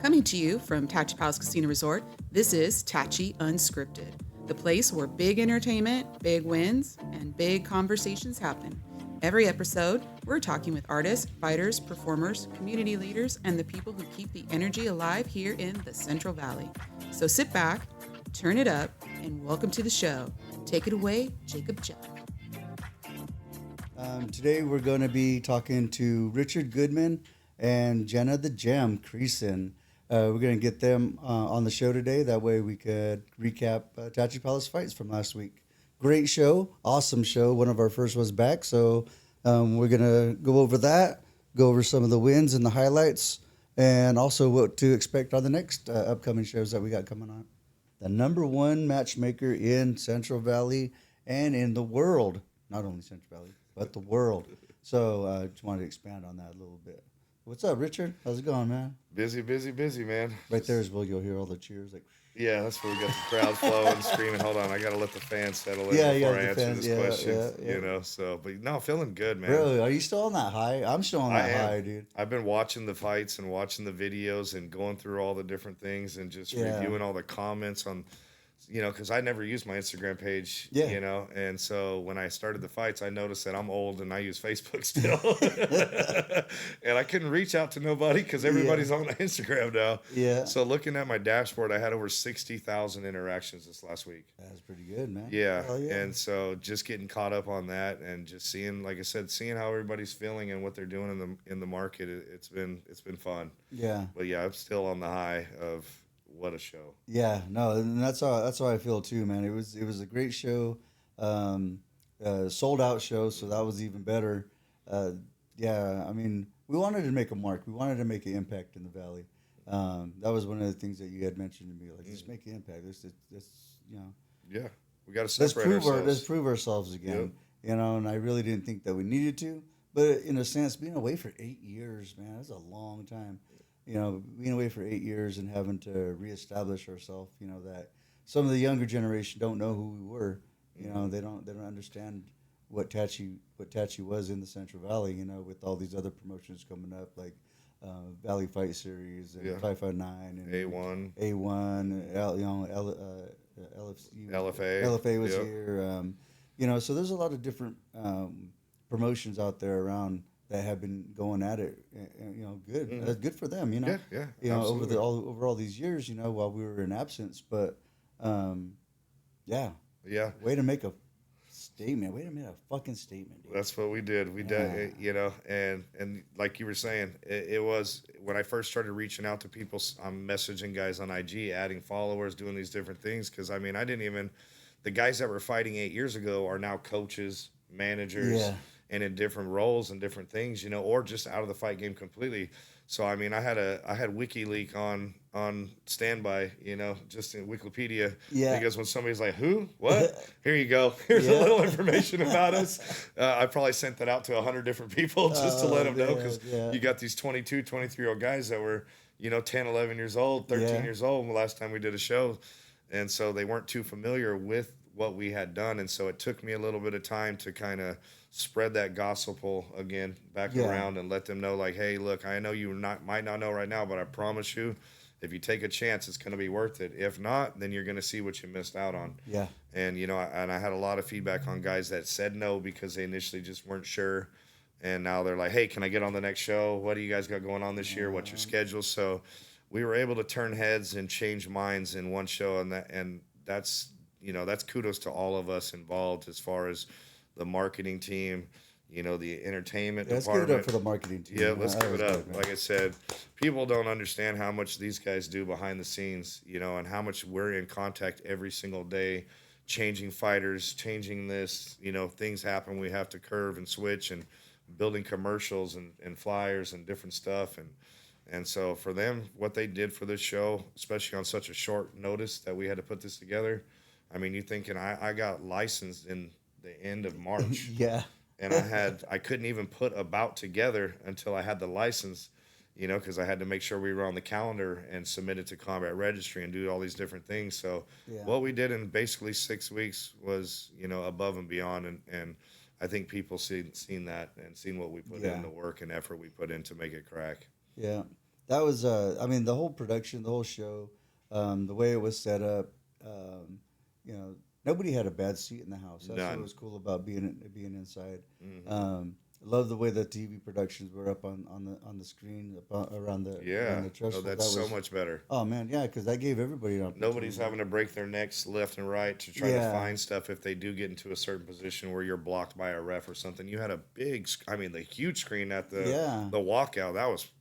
Coming to you from Tachi Palace Casino Resort, this is Tachi Unscripted, the place where big entertainment, big wins, and big conversations happen. Every episode, we're talking with artists, fighters, performers, community leaders, and the people who keep the energy alive here in the Central Valley. So sit back, turn it up, and welcome to the show. Take it away, Jacob Jeff. Today we're going to be talking to Richard Goodman and Jennah the Gem Creason. We're going to get them on the show today. That way we could recap Tachi Palace Fights from last week. Great show, awesome show. One of our first was back, so we're going to go over that, go over some of the wins and the highlights, and also what to expect on the next upcoming shows that we got coming on. The number one matchmaker in Central Valley and in the world, not only Central Valley, but the world. So I just wanted to expand on that a little bit. What's up, Richard? How's it going, man? Busy, man. Right there is where you'll hear all the cheers. Like, yeah, that's where we got the crowd flowing, screaming. Hold on, I got to let the fans settle in before I answer this question. You know, so, but no, feeling good, man. Really? Are you still on that high? I'm still on that high, dude. I've been watching the fights and watching the videos and going through all the different things and just reviewing all the comments on, you know, because I never used my Instagram page, you know, and so when I started the fights, I noticed that I'm old and I use Facebook still, and I couldn't reach out to nobody because everybody's on Instagram now. Yeah. So looking at my dashboard, I had over 60,000 interactions this last week. That's pretty good, man. Yeah. And so just getting caught up on that and just seeing, like I said, seeing how everybody's feeling and what they're doing in the market, it's been fun. Yeah. But yeah, I'm still on the high of. What a show! Yeah, no, and that's how I feel too, man. It was a great show, sold out show, so that was even better. Yeah, I mean, we wanted to make a mark. We wanted to make an impact in the valley. That was one of the things that you had mentioned to me, like just make an impact. This, you know. Yeah, we got to separate ourselves. Let's prove ourselves again. Yep. You know, and I really didn't think that we needed to, but in a sense, being away for 8 years, man, that's a long time. You know, being away for 8 years and having to reestablish ourselves, you know, that some of the younger generation don't know who we were. You know, they don't understand what Tachi was in the Central Valley, you know, with all these other promotions coming up, like Valley Fight Series and 559 and A1, LFA was here. You know, so there's a lot of different promotions out there around that have been going at it, you know, good. Mm-hmm. Good for them, you know. Yeah, you know, over all these years, you know, while we were in absence. But, way to make a statement. Way to make a fucking statement, dude. That's what we did. We did, you know, and like you were saying, it was when I first started reaching out to people. I'm messaging guys on IG, adding followers, doing these different things. Because I mean, the guys that were fighting 8 years ago are now coaches, managers. Yeah. And in different roles and different things, you know, or just out of the fight game completely. So I mean, I had WikiLeaks on standby, you know, just in Wikipedia. Yeah. Because when somebody's like, "Who? What?" Here you go. Here's a little information about us. I probably sent that out to 100 different people just to let them know, because you got these 22, 23-year-old guys that were, you know, 10, 11 years old, 13 years old last time we did a show, and so they weren't too familiar with what we had done, and so it took me a little bit of time to kind of spread that gospel again back around and let them know, like, hey, look, I know you might not know right now, but I promise you, if you take a chance, it's going to be worth it. If not, then you're going to see what you missed out on. Yeah. And, you know, I had a lot of feedback on guys that said no because they initially just weren't sure, and now they're like, hey, can I get on the next show? What do you guys got going on this year? What's your schedule? So we were able to turn heads and change minds in one show, and that's, you know, that's kudos to all of us involved as far as the marketing team, you know, the entertainment department. Let's give it up for the marketing team. Yeah, let's give it up. Like I said, people don't understand how much these guys do behind the scenes, you know, and how much we're in contact every single day, changing fighters, changing this, you know, things happen. We have to curve and switch and building commercials and flyers and different stuff. And so for them, what they did for this show, especially on such a short notice that we had to put this together, I mean, you're thinking I got licensed in the end of March. And I couldn't even put About together until I had the license, you know, because I had to make sure we were on the calendar and submit it to Combat Registry and do all these different things. So what we did in basically 6 weeks was, you know, above and beyond. And I think people seen that and seen what we put in, the work and effort we put in to make it crack. Yeah. that was I mean, the whole production, the whole show, the way it was set up, um, you know, nobody had a bad seat in the house. That's what None. was cool about being inside. Hmm. Love the way the TV productions were up on the screen around Yeah. the No, trestle. that's That so was, much better. oh man, yeah, because that gave everybody an Nobody's opportunity. having to break their necks left and right to try to Yeah, find stuff if they do get into a certain position where you're blocked by a ref or something. You had a I mean, the huge screen at yeah, the walkout.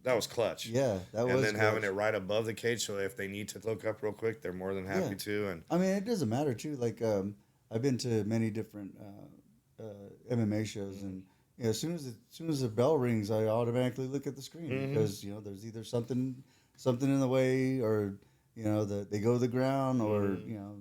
That was clutch. yeah. That And was then having clutch. it right above the cage, so if they need to look up real quick, they're more than Yeah, happy to. And I mean, it doesn't matter too. Like, I've been to many different MMA shows, and you know, as soon as the bell rings, I automatically look at the screen hmm because you know there's either something in the way, or you know they go to the ground, or hmm you know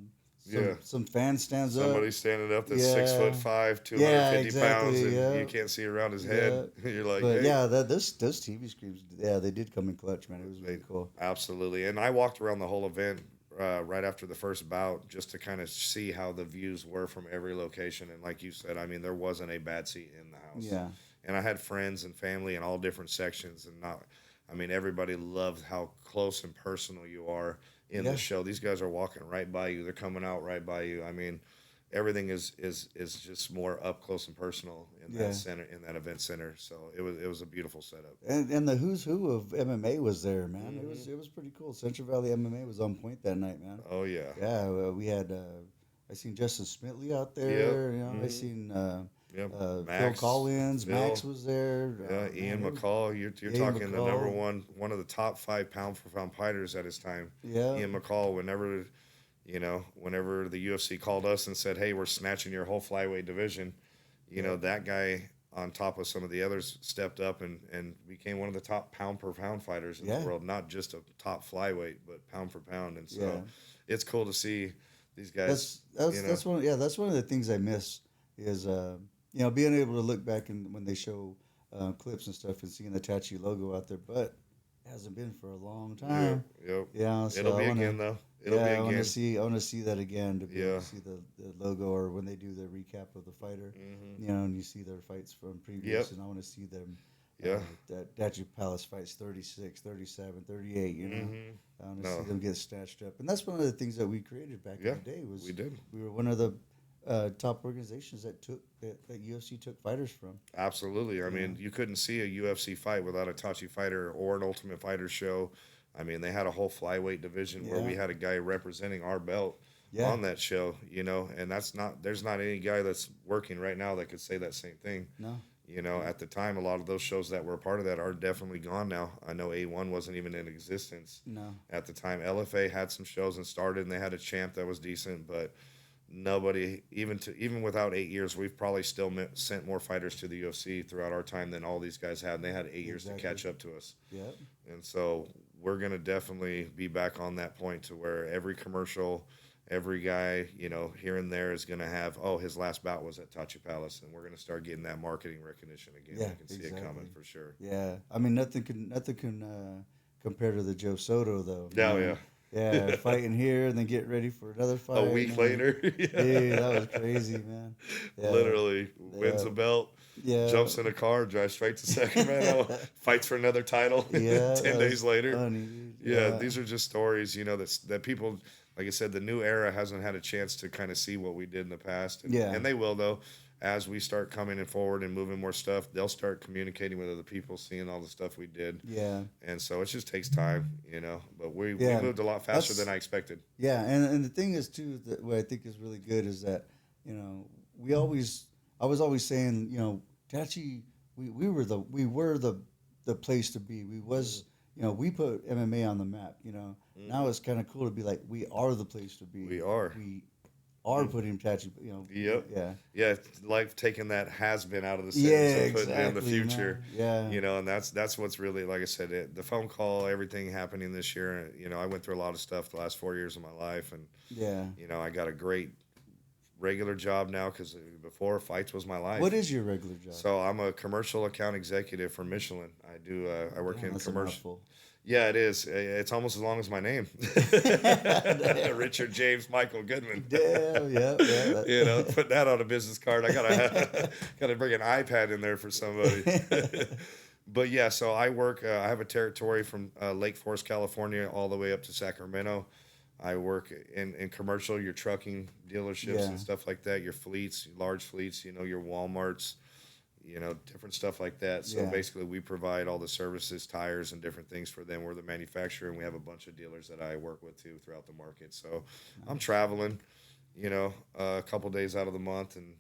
yeah, some fan stands up. somebody standing up that's six Yeah, foot five, yeah, 250 pounds, exactly. and Yeah, you can't see around his yeah. head. You're like, But hey, yeah, that those TV screens, yeah, they did come in clutch, man. It was they really cool. absolutely. And I walked around the whole event right after the first bout just to kind of see how the views were from every location. And like you said, I mean, there wasn't a bad seat in the house. Yeah, And I had friends and family in all different sections, and not. I mean, everybody loved how close and personal you are in the yeah, show. These guys are walking right by you. They're coming out right by you. I mean, everything is just more up close and personal in yeah. that center, in that event center. So it was a beautiful setup. And the who's who of MMA was there, man. It Hmm. was it was pretty cool. Central Valley MMA was on point that night, man. Oh yeah. Yeah, we had I seen Justin Smitley out Yep. there. You know, I Hmm. seen Yep. Phil Max, Collins. Phil. Max was there. Yeah, Man, Ian McCall. You're Ian talking the number McCall. one of the top 5 pound for pound fighters at his time. Yeah, Ian McCall. Whenever the UFC called us and said, "Hey, we're snatching your whole flyweight division," yeah, that guy on top of some of the others stepped up and became one of the top pound per pound fighters in the yeah, world. Not just a top flyweight, but pound for pound. And yeah. so it's cool to see these guys. That's that's one of the things I miss is you know, being able to look back and when they show clips and stuff and seeing the Tachi logo out there, but it hasn't been for a long Yep, time. yep. Yeah, It'll so be I want to. again though. It'll be Yeah, again. I want to see that again to be able Yeah. to see the logo, or when they do the recap of the fighter, Hmm. you know, and you see their fights from Yep. previous, and I want to see them, Yeah. that Tachi Palace Fights 36, 37, 38, you know. Hmm. I want to No. see them get snatched up. And that's one of the things that we created back in Yeah. the day was We did. we were one of the top organizations that UFC took fighters from. Absolutely. I Yeah. mean, you couldn't see a UFC fight without a Tachi fighter or an Ultimate Fighter show. I mean, they had a whole flyweight division where Yeah. we had a guy representing our belt Yeah. on that show, and there's not any guy that's working right now that could say that same thing. No. At the time, a lot of those shows that were a part of that are definitely gone now. I know A1 wasn't even in existence No. at the time. LFA had some shows and started, and they had a champ that was decent, but nobody, even without 8 years, we've probably still sent more fighters to the UFC throughout our time than all these guys had, and they had 8 years to Exactly. catch up to us. Yeah. And so we're gonna definitely be back on that point to where every commercial, every guy, here and there is gonna have, oh, his last bout was at Tachi Palace, and we're gonna start getting that marketing recognition again. Yeah, I can see it coming exactly. for sure. Yeah. I mean, nothing can compare to the Joe Soto though. you Oh know? yeah. Yeah, fighting here and then get ready for another fight. A week and later, Dude, that was crazy, man. Yeah. literally wins Yeah. a belt, Yeah. jumps in a car, drives straight to Sacramento, fights for another title. Yeah. 10 that days was later. funny, dude. Yeah, these are just stories, that people, like I said, the new era hasn't had a chance to kind of see what we did in the past. Yeah. And they will, though, as we start coming in forward and moving more stuff, they'll start communicating with other people, seeing all the stuff we did. Yeah. And so it just takes time, but we Yeah. moved a lot faster That's- than I expected. Yeah, and the thing is too that what I think is really good is that I was always saying Tachi, we were the place to be. We put MMA on the map. Now it's kind of cool to be like we are the place to be. We are. We are putting Tachi. Yep. Yeah. Yeah, it's like taking that has been out of the sentence Yeah, and putting it in the exactly, future. man. Yeah. And that's what's really, like I said, the phone call, everything happening this year. I went through a lot of stuff the last 4 years of my life, and Yeah. I got a great regular job now because before fights was my life. What is your regular job? So I'm a commercial account executive for Michelin. I do. I work Damn, in that's a commercial. mouthful. Yeah, it is. It's almost as long as my name. Richard James Michael Goodman. Damn, yeah. Put that on a business card. I gotta bring an iPad in there for somebody. But yeah, so I work. I have a territory from Lake Forest, California, all the way up to Sacramento. I work in commercial, your trucking dealerships Yeah. and stuff like that, your fleets, large fleets, your Walmarts, different stuff like that. So Yeah. basically, we provide all the services, tires, and different things for them. We're the manufacturer, and we have a bunch of dealers that I work with too throughout the market. So I'm traveling, a couple days out of the month, and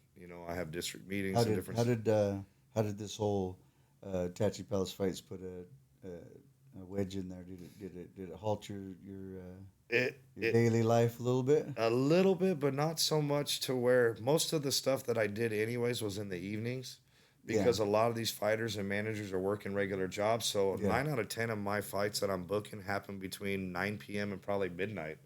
I have district meetings How and did different. how did this whole Tachi Palace Fights put a wedge in there? Did it halt It your it daily life a little bit? A little bit, but not so much to where most of the stuff that I did anyways was in the evenings Yeah. because a lot of these fighters and managers are working regular jobs. So Yeah. 9 out of 10 of my fights that I'm booking happen between 9 p.m. and probably midnight.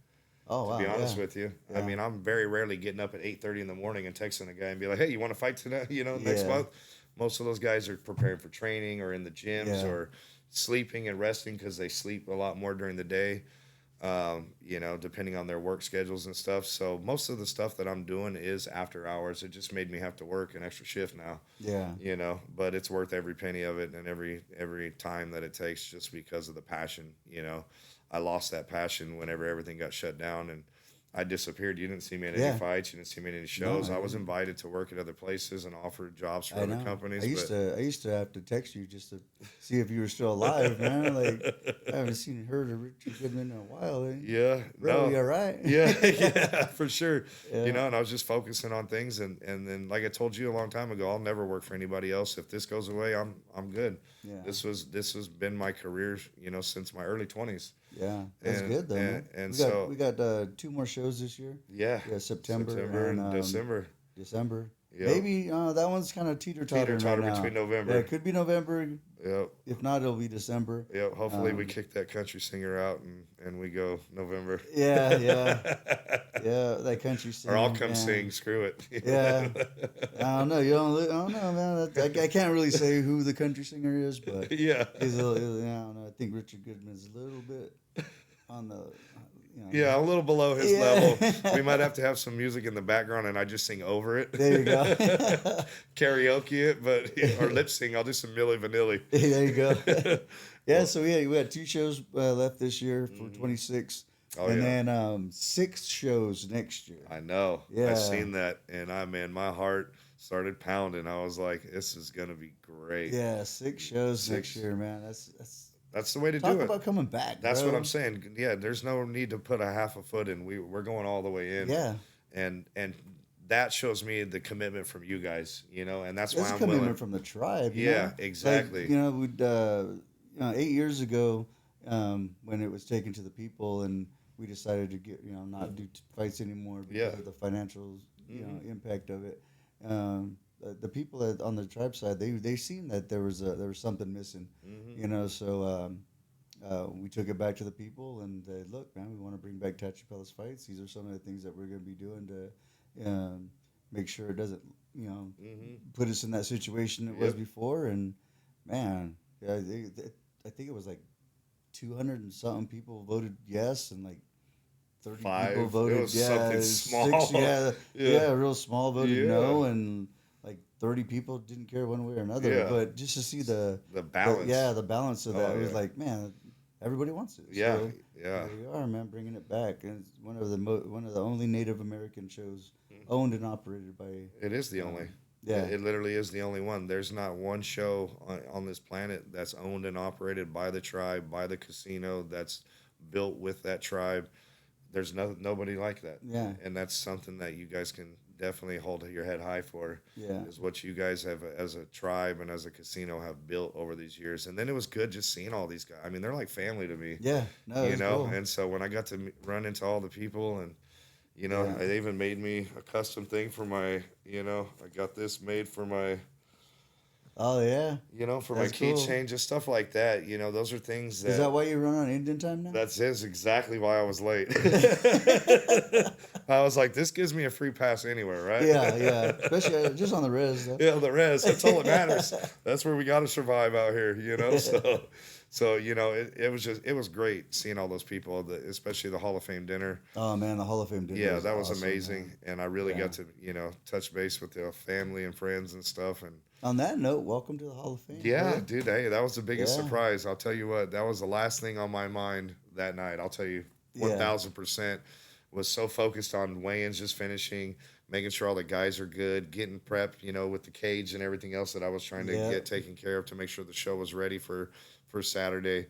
Oh To wow. be honest Yeah. with you, I Yeah. mean, I'm very rarely getting up at 8:30 in the morning and texting a guy and be like, "Hey, you want to fight tonight? Next Yeah. month." Most of those guys are preparing for training or in the gyms Yeah. or sleeping and resting because they sleep a lot more during the day. Depending on their work schedules and stuff. So most of the stuff that I'm doing is after hours. It just made me have to work an extra shift now. Yeah. But it's worth every penny of it and every time that it takes just because of the passion. I lost that passion whenever everything got shut down and I disappeared. You didn't see me at Yeah. any fights. You didn't see me at any No, shows. I I was didn't. invited to work at other places and offered jobs for I other know. companies. I used to have to text you just to see if you were still alive, man. Like I haven't heard of Richard Goodman in a while. Yeah, Bro, no. you all right? Yeah, yeah, for sure. Yeah. And I was just focusing on things, and then like I told you a long time ago, I'll never work for anybody else. If this goes away, I'm good. Yeah. This has been my career, since my early 20s. Yeah, that's And- good though, man. and we got so- we got 2 more shows this year. Yeah, Yeah, September and December. December. Yep. Maybe that one's kind of teeter-totter right Teeter-totter now. between November. Yeah, it could be November. Yep, If not, it'll be December. yep. Hopefully, we Um, kick that country singer out and we go November. Yeah, yeah, yeah. That country singer. Or I'll come man. sing. Screw it. Yeah. I don't know. I don't know, man. I can't really say who the country singer is, but Yeah. I don't know. I think Richard Goodman's a little bit on the. Yeah, a little below his Yeah. level. We might have to have some music in the background, and I just sing over it. There you go. Karaoke it, but or lip sing. I'll do some Milli Vanilli. There you go. Yeah, so we had 2 shows left this year for 26, Oh, and yeah. then 6 shows next year. I know. Yeah. I seen that, and my heart started pounding. I was like, "This is gonna be great." Yeah, 6 shows next 6. year, man. That's the way to talk do it. about coming back. That's bro. what I'm saying. Yeah, there's no need to put a half a foot in. We're going all the way in. Yeah, and that shows me the commitment from you guys. And that's why it's a I'm commitment willing. from the tribe. Yeah, exactly. Like, we'd 8 years ago, when it was taken to the people, and we decided to not do fights anymore because Yeah. of the financial impact of it. The people on the tribe side, they seen that there was something missing, So we took it back to the people and look, man, we want to bring back Tachi Palace Fights. These are some of the things that we're going to be doing to make sure it doesn't put us in that situation it was Yep. before. And man, yeah, I think it was like 200 and something people voted yes, and like 30 5. people It voted was yeah. something 6, small. yeah, Yeah. real small voted Yeah. no, and like 30 people didn't care one way or another. Yeah. But just to see the balance. the balance of that, Oh, it was yeah. like, man, everybody wants it. Yeah, So, yeah. here we are, man, bringing it back, and it's one of the only Native American shows owned and operated by. It is the only. Yeah. It literally is the only one. There's not one show on this planet that's owned and operated by the tribe, by the casino, that's built with that tribe. There's nobody like that. Yeah. And that's something that you guys can definitely hold your head high for. Yeah. Is what you guys have as a tribe and as a casino have built over these years. And then it was good just seeing all these guys. I mean, they're like family to me. Yeah, no, You it's know, cool. and so when I got to run into all the people and Yeah. they even made me a custom thing for my, I got this made for my, Oh yeah, for That's my cool. keychain, just stuff like that. Those are things is that why you run on Indian time now? is exactly why I was late. I was like, this gives me a free pass anywhere, right? Yeah, especially just on the res. Though. Yeah, the rest. That's all that matters. That's where we got to survive out here, So it was great seeing all those people, especially the Hall of Fame dinner. Oh man, the Hall of Fame dinner. That was awesome, amazing, man. and I really Yeah. got to touch base with the family and friends and stuff, and On that note, welcome to the Hall of Fame. Yeah, brother. dude. Hey, that was the biggest Yeah. surprise. I'll tell you what. That was the last thing on my mind that night. I'll tell you, Yeah. 1000% was so focused on weigh-ins just finishing, making sure all the guys are good, getting prepped, with the cage and everything else that I was trying to Yeah. get taken care of to make sure the show was ready for Saturday.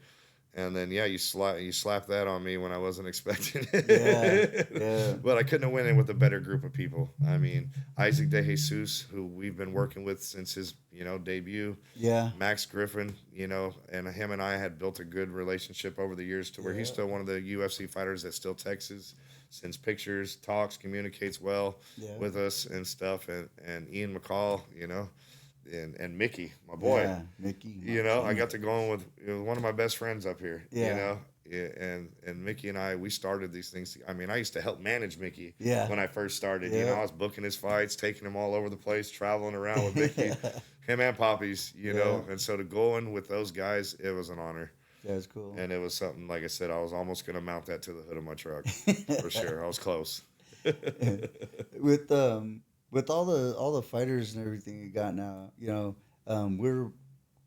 And then yeah, you slap that on me when I wasn't expecting Yeah. it. Yeah. But I couldn't have won it with a better group of people. I mean, Isaac De Jesus, who we've been working with since his debut. Yeah. Max Griffin, and him and I had built a good relationship over the years to where he's Yeah. still one of the UFC fighters that still texts us, sends pictures, talks, communicates well Yeah. with us and stuff. And Ian McCall, and Mickey, my boy. Yeah. Mickey. I got to go in with one of my best friends up here. Yeah. Yeah, and Mickey and I, we started these things. I mean, I used to help manage Mickey Yeah. when I first started. Yeah. I was booking his fights, taking him all over the place, traveling around with Mickey, him and Poppies, Yeah. And so to go in with those guys, it was an honor. Yeah, it's cool. And it was something, like I said, I was almost going to mount that to the hood of my truck for sure. I was close. With all the fighters and everything you got now, we're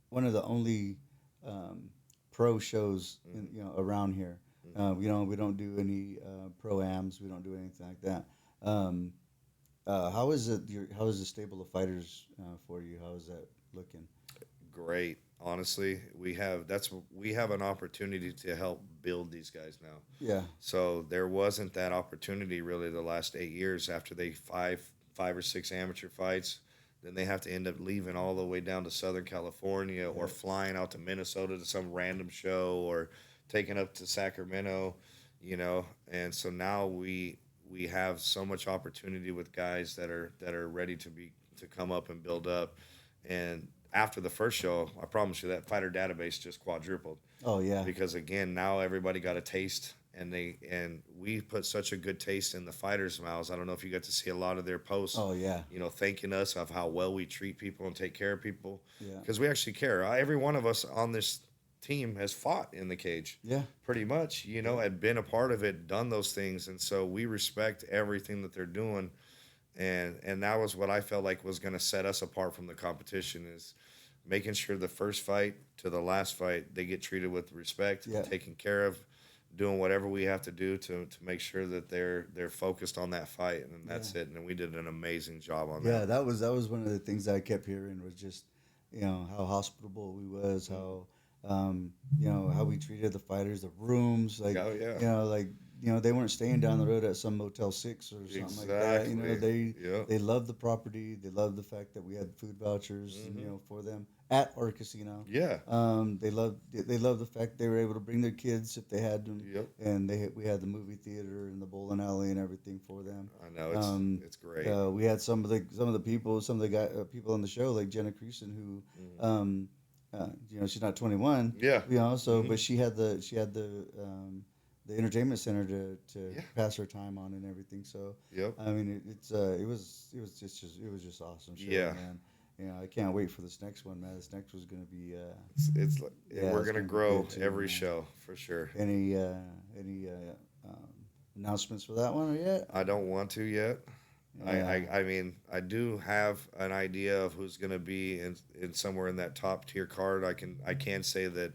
one of the only pro shows around here. We don't do any pro-ams. We don't do anything like that. How is it? How is the stable of fighters for you? How is that looking? Great. Honestly, we have an opportunity to help build these guys now. Yeah. So there wasn't that opportunity really the last 8 years after they five or six amateur fights. Then they have to end up leaving all the way down to Southern California or flying out to Minnesota to some random show or taking up to Sacramento, And so now we have so much opportunity with guys that are ready to come up and build up. And after the first show, I promise you that fighter database just quadrupled. Oh yeah. Because again, now everybody got a taste, and we put such a good taste in the fighters' mouths. I don't know if you got to see a lot of their posts. Oh yeah. Thanking us of how well we treat people and take care of people. Yeah. Because we actually care. Every one of us on this team has fought in the cage. Yeah. Pretty much, had been a part of it, done those things, and so we respect everything that they're doing. And that was what I felt like was going to set us apart from the competition, is making sure the first fight to the last fight, they get treated with respect, taken care of, doing whatever we have to do to make sure that they're focused on that fight, and that's it. And we did an amazing job on that. Yeah, that was one of the things that I kept hearing was just, how hospitable we was, how how we treated the fighters, the rooms, like they weren't staying down the road at some Motel 6 or something like that. They loved the property. They loved the fact that we had food vouchers, for them at our casino. Yeah. They loved the fact they were able to bring their kids if they had them. Yep. And we had the movie theater and the bowling alley and everything for them. I know it's great. We had some of the people people on the show like Jennah Creason who, she's not 21. Yeah. But she had the entertainment center to pass her time on and everything. So I mean, it was just awesome show, man. I can't wait for this next one, man. This next one's gonna be we're gonna grow every show for sure. Any announcements for that one or yet? I don't want to yet. I mean, I do have an idea of who's going to be in somewhere in that top tier card. I can say that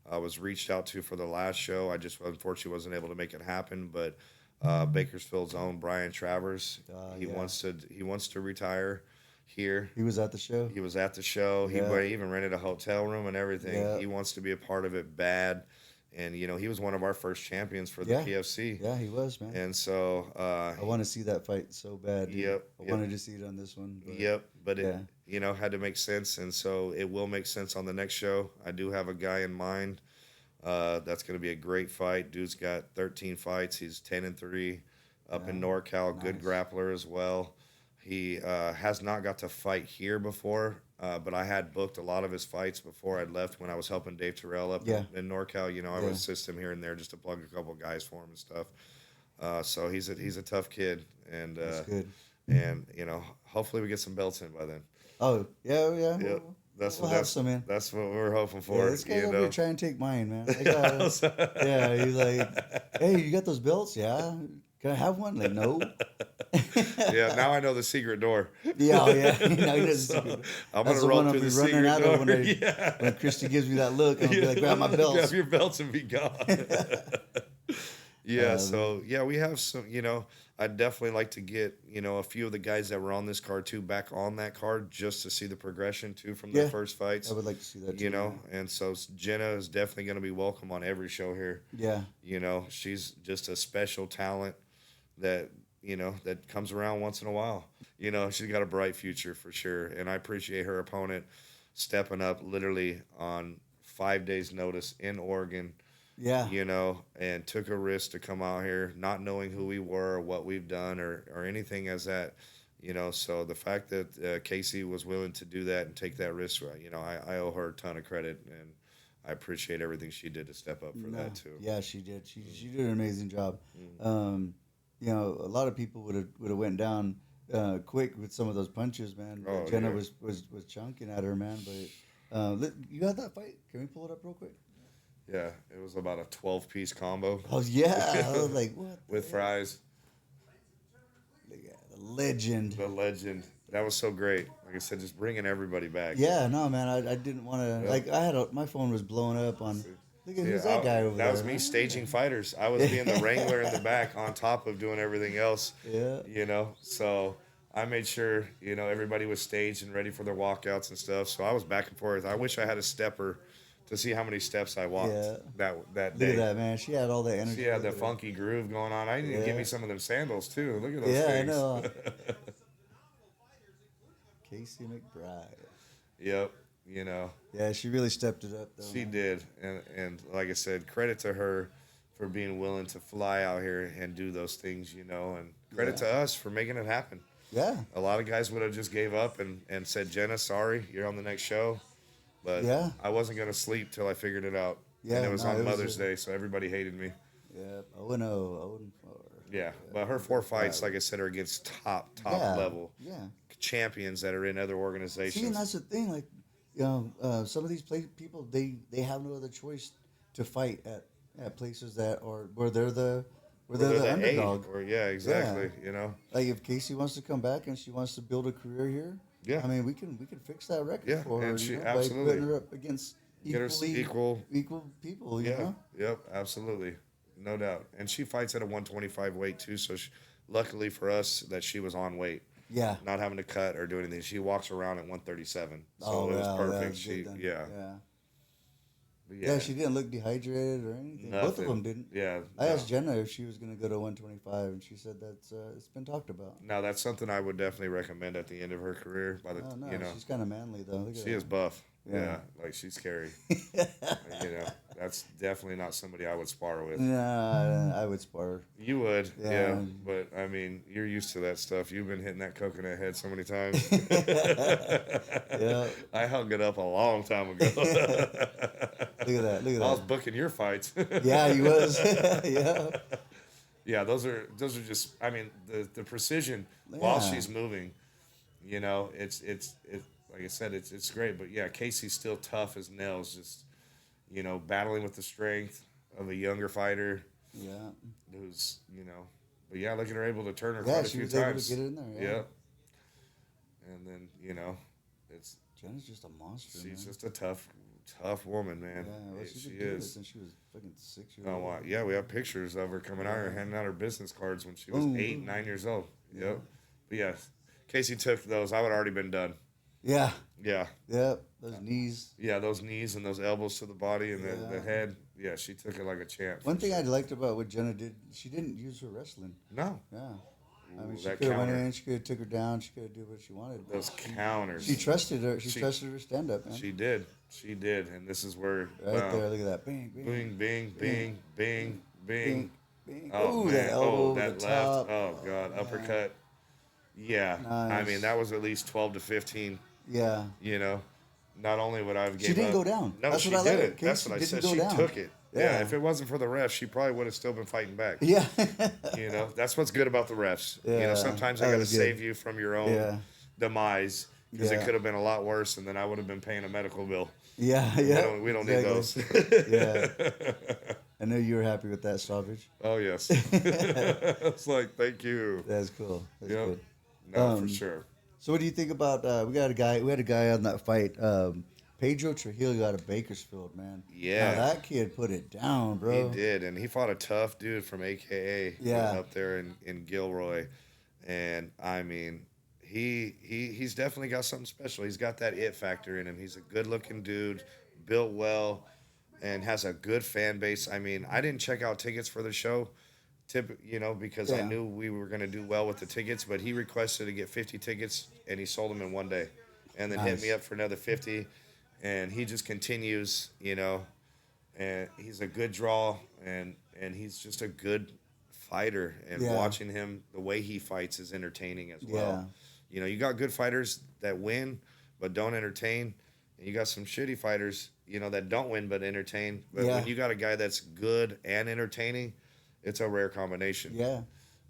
I was reached out to for the last show. I just unfortunately wasn't able to make it happen. But Bakersfield's own Brian Travers, he wants to retire here. He was at the show. He was at the show. He even rented a hotel room and everything. Yeah. He wants to be a part of it bad. And, he was one of our first champions for the PFC. Yeah, he was, man. And so... I want to see that fight so bad. Yep. I wanted to see it on this one. But it, had to make sense. And so it will make sense on the next show. I do have a guy in mind. That's going to be a great fight. Dude's got 13 fights. He's 10-3 up in NorCal. Nice. Good grappler as well. He has not got to fight here before. But I had booked a lot of his fights before I'd left when I was helping Dave Terrell up in NorCal. I would assist him here and there just to plug a couple guys for him and stuff. So he's a tough kid, and that's good. And hopefully we get some belts in by then. Oh yeah. We'll that's what we're hoping for. Yeah, this guy over trying to take mine, man. He's like, hey, you got those belts? Yeah. can I have one? Like, no. Yeah, now I know the secret door. Yeah, oh, yeah. Now he knows the So, secret. I'm That's gonna the roll one I'll through be the running secret out door. of when Christy gives me that look. I'll be like, grab my belts. Grab your belts and be gone. Yeah, so yeah, we have some, I'd definitely like to get, a few of the guys that were on this card too back on that card just to see the progression too from their first fights. I would like to see that too. And so Jennah is definitely going to be welcome on every show here. Yeah. She's just a special talent that, that comes around once in a while. She's got a bright future for sure. And I appreciate her opponent stepping up literally on 5 days' notice in Oregon. Yeah. And took a risk to come out here, not knowing who we were or what we've done or anything as that, So the fact that Casey was willing to do that and take that risk, I owe her a ton of credit, and I appreciate everything she did to step up for that too. Yeah, she did. She did an amazing job. A lot of people would have went down quick with some of those punches, man. Oh, Jennah was chunking at her, man. But you got that fight? Can we pull it up real quick? Yeah, it was about a 12-piece combo. Oh, yeah. I was like, what? With fries. Yeah, the legend. The legend. That was so great. Like I said, just bringing everybody back. Yeah, no, man. I didn't want to. Yep. Like, my phone was blowing up on. Look at who's that guy over there. That was me staging fighters. I was being the wrangler in the back on top of doing everything else. Yeah. So I made sure, everybody was staged and ready for their walkouts and stuff. So I was back and forth. I wish I had a stepper to see how many steps I walked that day. Look at that, man. She had all the energy. She had the funky groove going on. I need to give me some of them sandals, too. Look at those things. things. I know. Casey McBride. Yep, Yeah, she really stepped it up, though. She did. And like I said, credit to her for being willing to fly out here and do those things, and credit to us for making it happen. Yeah. A lot of guys would have just gave up and said, Jennah, sorry, you're on the next show. But I wasn't going to sleep till I figured it out. Yeah, and it was on Mother's Day, so everybody hated me. Yeah, 0-0, 0-4. Yeah, but her 4 fights, like I said, are against top level champions that are in other organizations. See, and that's the thing. Like, some of these people, they have no other choice to fight at places that are where they're the underdog. Exactly. Like if Casey wants to come back and she wants to build a career here. Yeah, I mean, we can fix that record for her. And she by absolutely putting her up against equal people. Yep, absolutely, no doubt. And she fights at a 125 weight too. So luckily for us that she was on weight. Yeah, not having to cut or do anything. She walks around at 137, so it was perfect. Yeah, she didn't look dehydrated or anything. Nothing. Both of them didn't. Yeah. I asked Jennah if she was going to go to 125, and she said that's it's been talked about. Now that's something I would definitely recommend at the end of her career. She's kind of manly though. She is buff. Yeah, like she's scary. That's definitely not somebody I would spar with. Nah, I would spar. You would, yeah. But I mean, you're used to that stuff. You've been hitting that coconut head so many times. Yeah. I hung it up a long time ago. Look at that. I was booking your fights. Yeah, he was. Yeah. Yeah, those are just. I mean, the precision while she's moving. It's like I said, it's great. But yeah, Casey's still tough as nails. Just battling with the strength of a younger fighter. Yeah. Who's but yeah, look at her able to turn her quite a few times. Able to get in there. Yeah. And then it's Jennah's just a monster. She's just a tough woman, man. Yeah, well, she is. Since she was fucking 6 years old. Oh, wow. Yeah, we have pictures of her coming out here handing out her business cards when she was 8, 9 years old. Yep. But yeah, Casey took those. I would have already been done. Yeah. Yeah. Yep. Those knees. Yeah, those knees and those elbows to the body and the head. Yeah, she took it like a champ. One thing I liked about what Jennah did, she didn't use her wrestling. No. Yeah. I mean, she that could have went counter. in, she could have took her down, she could have did what she wanted. Those counters. She trusted her. She trusted her stand up, man. She did. And this is where right there, look at that. Bing, bing. Bing, bing, bing, bing, bing. Bing. Oh, ooh, man. that elbow that over the left. top. Oh, God. Uppercut. Yeah. Nice. I mean, that was at least 12 to 15. Yeah. Not only would I have She didn't go down. No, That's she what I didn't. like. That's what I said. She took it. Yeah, if it wasn't for the refs, she probably would have still been fighting back. Yeah. That's what's good about the refs. Yeah, Sometimes I got to save you from your own demise because it could have been a lot worse, and then I would have been paying a medical bill. Yeah, yeah. We don't need those. Yeah. I know you were happy with that stoppage. Oh yes. It's like thank you. That's cool. That's Yep. good. No, for sure. So what do you think about we had a guy on that fight, Pedro Trujillo out of Bakersfield, man. Yeah. Now that kid put it down, bro. He did, and he fought a tough dude from AKA up there in Gilroy, and I mean, he's definitely got something special. He's got that it factor in him. He's a good looking dude, built well, and has a good fan base. I mean, I didn't check out tickets for the show, because I knew we were going to do well with the tickets, but he requested to get 50 tickets, and he sold them in one day, and then hit me up for another 50, and he just continues, and he's a good draw, and he's just a good fighter, and watching him, the way he fights is entertaining as well. You got good fighters that win but don't entertain, and you got some shitty fighters, that don't win but entertain. But when you got a guy that's good and entertaining, it's a rare combination. Yeah.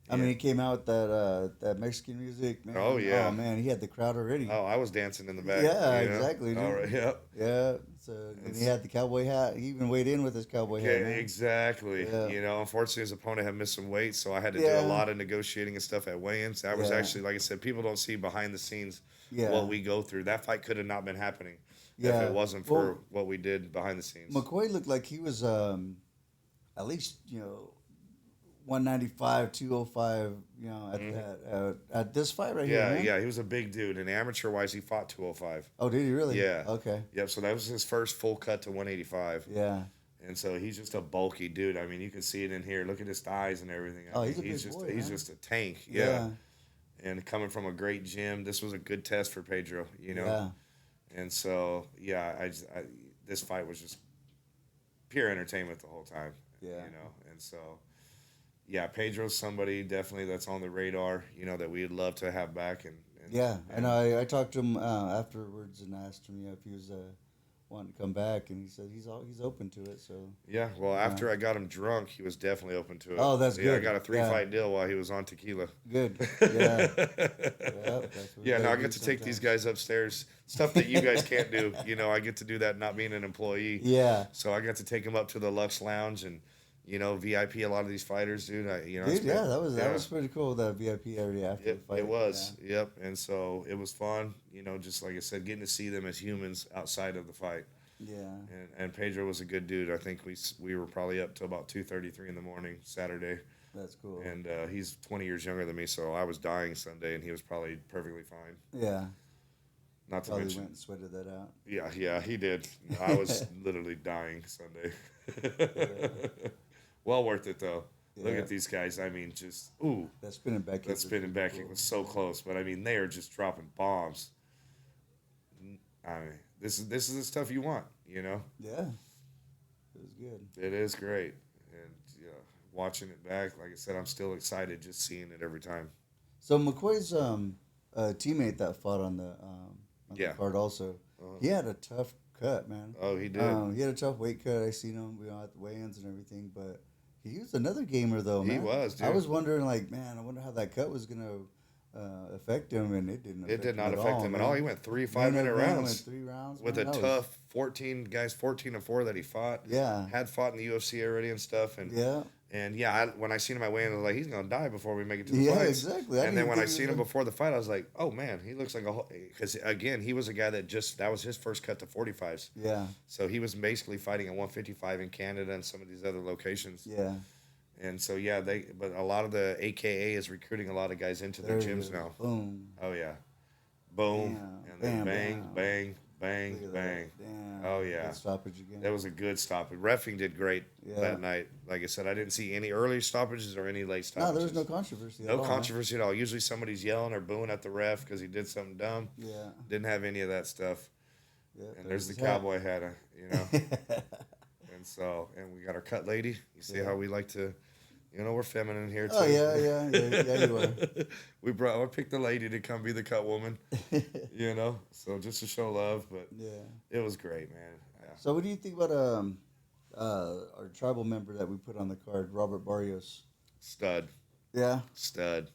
I mean, he came out with that Mexican music, man. Oh, yeah. Oh, man, he had the crowd already. Oh, I was dancing in the back. Yeah, exactly, dude. All right, yep. Yeah. So, and he had the cowboy hat. He even weighed in with his cowboy hat. Man. Exactly. Yeah. Unfortunately, his opponent had missed some weight, so I had to do a lot of negotiating and stuff at weigh-ins. That was actually, like I said, people don't see behind the scenes what we go through. That fight could have not been happening if it wasn't for what we did behind the scenes. McCoy looked like he was at least, 195, 205, at this fight right here. Man. Yeah, he was a big dude. And amateur-wise, he fought 205. Oh, did he really? Yeah. Okay. Yep, so that was his first full cut to 185. Yeah. And so he's just a bulky dude. I mean, you can see it in here. Look at his thighs and everything. He's just a tank. Yeah. And coming from a great gym, this was a good test for Pedro, Yeah. And so, this fight was just pure entertainment the whole time. Yeah. And so, Pedro's somebody definitely that's on the radar, that we'd love to have back. And I talked to him afterwards and asked him if he was wanting to come back, and he said he's open to it. So after I got him drunk, he was definitely open to it. Oh, that's good. I got a 3-fight deal while he was on tequila. Good. Yeah. Now I get to take these guys upstairs. Stuff that you guys can't do. I get to do that not being an employee. Yeah. So I got to take him up to the Lux Lounge and VIP a lot of these fighters, dude. That was pretty cool. That VIP area after the fight. It was, yep. And so it was fun, just like I said, getting to see them as humans outside of the fight. Yeah. And Pedro was a good dude. I think we were probably up till about 2:33 in the morning Saturday. That's cool. And he's 20 years younger than me, so I was dying Sunday, and he was probably perfectly fine. Yeah. Not to probably mention, went and sweated that out. Yeah, he did. I was literally dying Sunday. Well worth it, though. Yeah. Look at these guys. I mean, just, ooh. That spinning back kick. That spinning back kick was so close. But, I mean, they are just dropping bombs. I mean, this is the stuff you want, Yeah. It was good. It is great. And, watching it back, like I said, I'm still excited just seeing it every time. So, McCoy's teammate that fought on the card also, he had a tough cut, man. Oh, he did. He had a tough weight cut. I seen him at the weigh-ins and everything, but he was another gamer, though, man. He was, dude. I was wondering, I wonder how that cut was going to affect him, and it didn't. It did not affect him at all. He went 3 5-minute rounds. Went 3 rounds with a tough 14-4 that he fought. Yeah, had fought in the UFC already and stuff, and when I seen him, I went in, I was like, he's gonna die before we make it to the fight. Yeah, exactly. And then when I seen him before the fight, I was like, oh man, he looks like because again, he was a guy that was his first cut to 45s. Yeah. So he was basically fighting at 155 in Canada and some of these other locations. Yeah. And so but a lot of the AKA is recruiting a lot of guys into their gyms now. Boom. Oh yeah. Boom. Damn. And then bang, bang, bang. Oh yeah. Good stoppage again. That was a good stoppage. Reffing did great that night. Like I said, I didn't see any early stoppages or any late stoppages. No, there was no controversy. No controversy at all. Usually somebody's yelling or booing at the ref because he did something dumb. Yeah. Didn't have any of that stuff. Yeah, and there's the cowboy hat, and we got our cut lady. You see how we like to. We're feminine here too. Oh yeah, you are. I picked the lady to come be the cut woman. So just to show love, but it was great, man. Yeah. So what do you think about our tribal member that we put on the card, Robert Barrios? Stud. Yeah. Stud.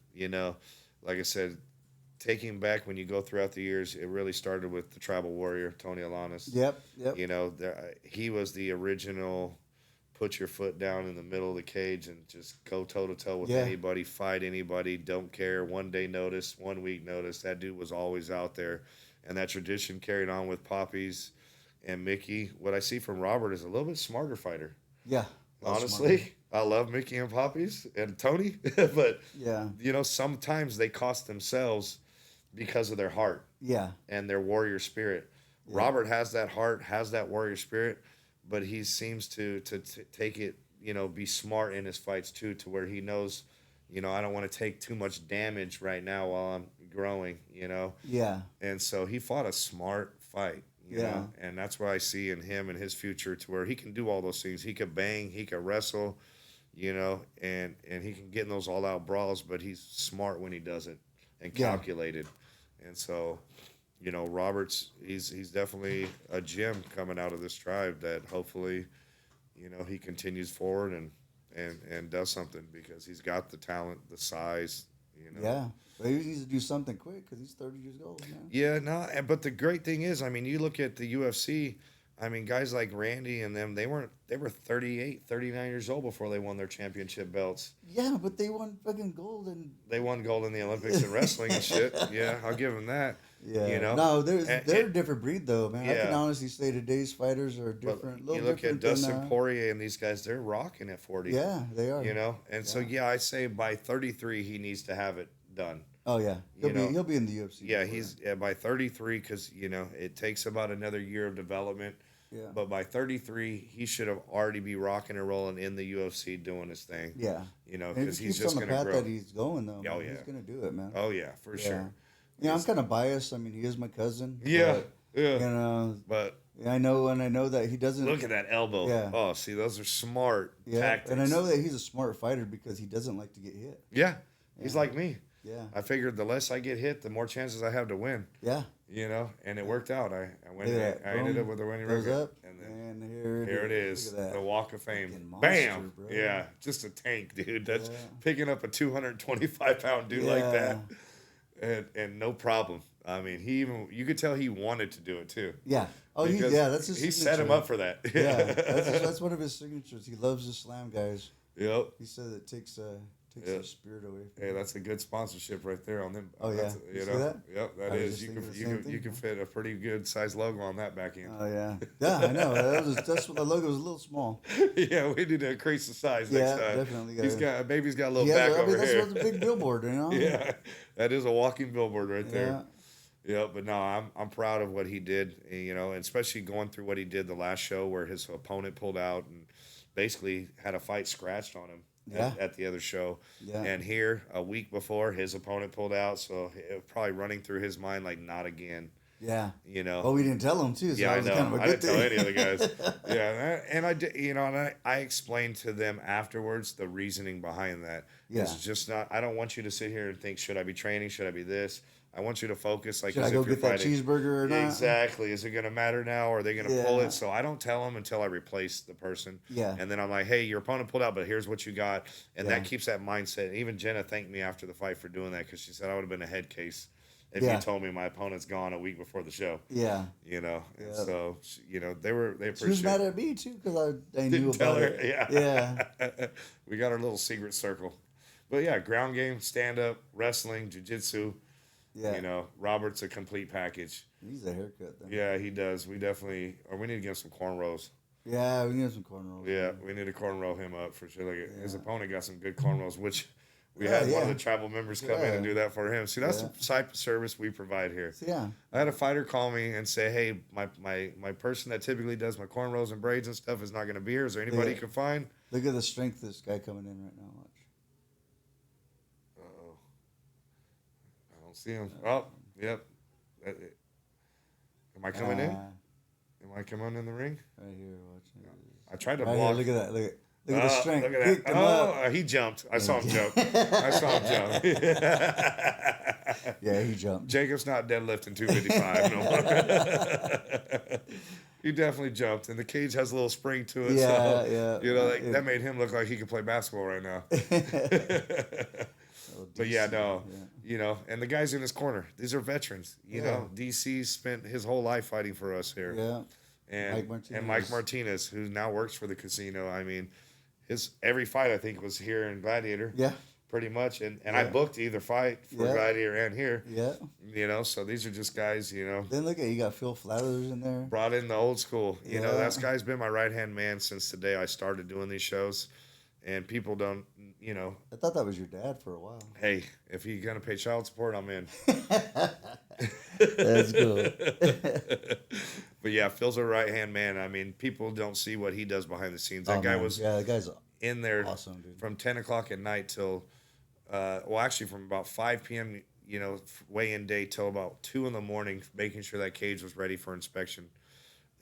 Like I said, taking back when you go throughout the years, it really started with the tribal warrior Tony Alanis. Yep. He was the original put your foot down in the middle of the cage and just go toe to toe with Yeah. anybody, fight anybody, don't care. 1 day notice, 1 week notice. That dude was always out there, and that tradition carried on with Poppies and Mickey. What I see from Robert is a little bit smarter fighter. Yeah. Honestly, I love Mickey and Poppies and Tony, but Yeah. sometimes they cost themselves because of their heart. Yeah. And their warrior spirit. Yeah. Robert has that heart, has that warrior spirit, but he seems to take it, be smart in his fights too, to where he knows, I don't want to take too much damage right now while I'm growing, Yeah. And so he fought a smart fight, you know, and that's what I see in him and his future, to where he can do all those things. He could bang, he could wrestle, and he can get in those all out brawls, but he's smart when he does it and calculated. And so, Robert's he's definitely a gem coming out of this tribe that hopefully, he continues forward and does something, because he's got the talent, the size, Yeah, but he needs to do something quick because he's 30 years old, man. Yeah, no, but the great thing is, I mean, you look at the UFC. I mean, guys like Randy and them, they were 38, 39 years old before they won their championship belts. Yeah, but they won fucking gold and they won gold in the Olympics in wrestling and shit. Yeah, I'll give them that. Yeah, no, they're a different breed though, man. I can honestly say today's fighters are different. You look at Dustin Poirier and these guys; they're rocking at 40. Yeah, they are. And so I say by 33 he needs to have it done. Oh yeah, he'll be in the UFC. Yeah, he's by 33, because it takes about another year of development. Yeah. But by 33, he should have already be rocking and rolling in the UFC doing his thing. Yeah. Because he's just going to grow. on the path that he's going though. Oh man. yeah. He's going to do it, man. Oh yeah, for sure. Yeah, I'm kind of biased. I mean, he is my cousin. Yeah. But, yeah. But I know that he doesn't look at that elbow. Yeah. Oh, see, those are smart tactics. And I know that he's a smart fighter because he doesn't like to get hit. Yeah. He's like me. Yeah. I figured the less I get hit, the more chances I have to win. Yeah. And it worked out. I ended up with a winning record. Up, and here it is. The Walk of Fame. Monster, Bam. Bro. Yeah. Just a tank, dude. That's picking up a 225-pound dude like that. And no problem. I mean, you could tell he wanted to do it too. Yeah. Oh, that's his signature. He set him up for that. Yeah. That's one of his signatures. He loves to slam guys. Yep. He said it takes the spirit away. Hey, that's a good sponsorship right there on them. Oh yeah, see that? Yep, that is. You can fit a pretty good size logo on that back end. Oh yeah, yeah, I know. That's what the logo was a little small. Yeah, we need to increase the size next time. Yeah, definitely. Baby's got a little back over that's here. That's a big billboard, Yeah, that is a walking billboard right there. Yeah, but no, I'm proud of what he did. And especially going through what he did the last show, where his opponent pulled out and basically had a fight scratched on him. At the other show. Yeah. And here, a week before, his opponent pulled out, so it was probably running through his mind like, not again. Yeah. Well, we didn't tell him, too. So I know. Kind of I didn't tell any of the guys. Yeah. And I did, and I explained to them afterwards the reasoning behind that. Yeah. It's just not, I don't want you to sit here and think, should I be training? Should I be this? I want you to focus. Like, should I go get that cheeseburger or not? Exactly. Is it going to matter now, or are they going to pull it? So I don't tell them until I replace the person. Yeah. And then I'm like, hey, your opponent pulled out, but here's what you got. And that keeps that mindset. Even Jennah thanked me after the fight for doing that, because she said I would have been a head case if you told me my opponent's gone a week before the show. Yeah. And so, they appreciate. She was mad at me too, because I knew about it. Yeah. We got our little secret circle. But yeah, ground game, stand up, wrestling, jiu-jitsu. Yeah. Robert's a complete package. He needs a haircut, then. Yeah, he does. We need to get him some cornrows. Yeah, we need some cornrows. Yeah, we need to cornrow him up for sure. His opponent got some good cornrows, which we had one of the tribal members come in and do that for him. See, that's the type of service we provide here. Yeah. I had a fighter call me and say, hey, my person that typically does my cornrows and braids and stuff is not going to be here. Is there anybody you can find? Look at the strength of this guy coming in right now. Watch. See him. Oh, yep. Am I coming in? Am I coming in the ring? Right here, watch. I tried to block. block. Look at that. Look at the strength. Look at that. He jumped. I saw him jump. Yeah, he jumped. Jacob's not deadlifting 255 no more. He definitely jumped, and the cage has a little spring to it. Yeah, so, that made him look like he could play basketball right now. But and the guys in his corner, these are veterans. DC spent his whole life fighting for us here. Yeah. and Mike Martinez, who now works for the casino. I mean, his every fight I think was here in Gladiator. Yeah. Pretty much, and I booked either fight for Gladiator and here. Yeah. You know, so these are just guys, you know. Then look at you got Phil Flathers in there. Brought in the old school. You know, that guy's been my right-hand man since the day I started doing these shows. And people don't, you know. I thought that was your dad for a while. Hey, if you're going to pay child support, I'm in. That's cool. But yeah, Phil's a right-hand man. I mean, people don't see what he does behind the scenes. That guy was that guy's in there awesome, dude. From 10 o'clock at night till, well, actually from about 5 p.m., you know, weigh-in day till about 2 in the morning, making sure that cage was ready for inspection.